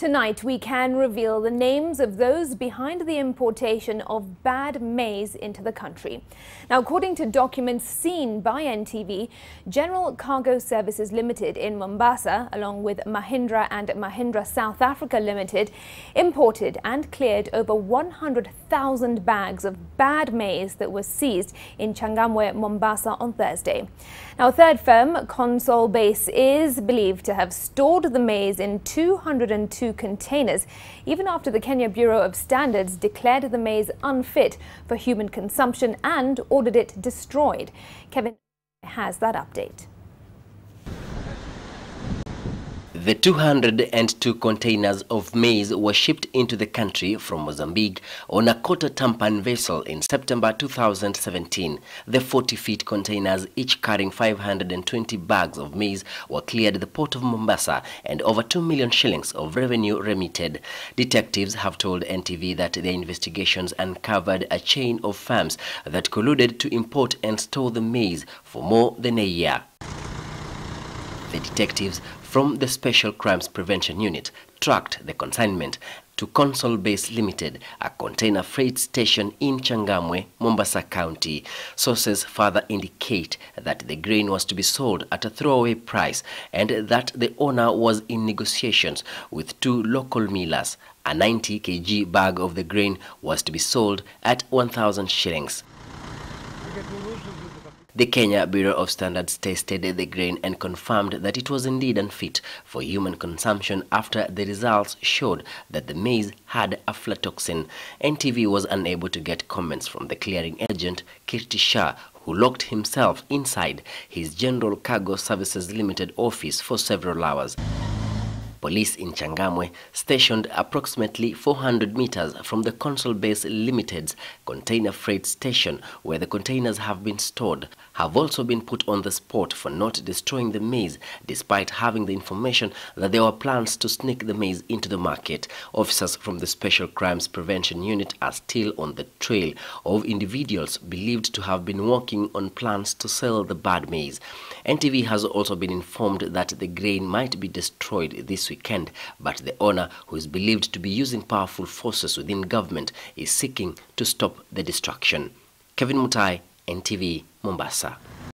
Tonight, we can reveal the names of those behind the importation of bad maize into the country. Now, according to documents seen by NTV, General Cargo Services Limited in Mombasa, along with Mahindra and Mahindra South Africa Limited, imported and cleared over 100,000 bags of bad maize that was seized in Changamwe, Mombasa on Thursday. Now, a third firm, Consolbase, is believed to have stored the maize in 202 containers, even after the Kenya Bureau of Standards declared the maize unfit for human consumption and ordered it destroyed. Kevin has that update. The 202 containers of maize were shipped into the country from Mozambique on a quarter tampan vessel in September 2017. The 40-feet containers, each carrying 520 bags of maize, were cleared at the port of Mombasa and over 2 million shillings of revenue remitted. Detectives have told NTV that their investigations uncovered a chain of farms that colluded to import and store the maize for more than a year. The detectives from the Special Crimes Prevention Unit tracked the consignment to Consolbase Limited, a container freight station in Changamwe, Mombasa County. Sources further indicate that the grain was to be sold at a throwaway price and that the owner was in negotiations with two local millers. A 90 kg bag of the grain was to be sold at 1,000 shillings. The Kenya Bureau of Standards tested the grain and confirmed that it was indeed unfit for human consumption after the results showed that the maize had aflatoxin. NTV was unable to get comments from the clearing agent, Kirti Shah, who locked himself inside his General Cargo Services Limited office for several hours. Police in Changamwe, stationed approximately 400 meters from the Consolbase Limited's container freight station where the containers have been stored, have also been put on the spot for not destroying the maize despite having the information that there were plans to sneak the maize into the market. Officers from the Special Crimes Prevention Unit are still on the trail of individuals believed to have been working on plans to sell the bad maize. NTV has also been informed that the grain might be destroyed this weekend, but the owner, who is believed to be using powerful forces within government, is seeking to stop the destruction. Kevin Mutai, NTV, Mombasa.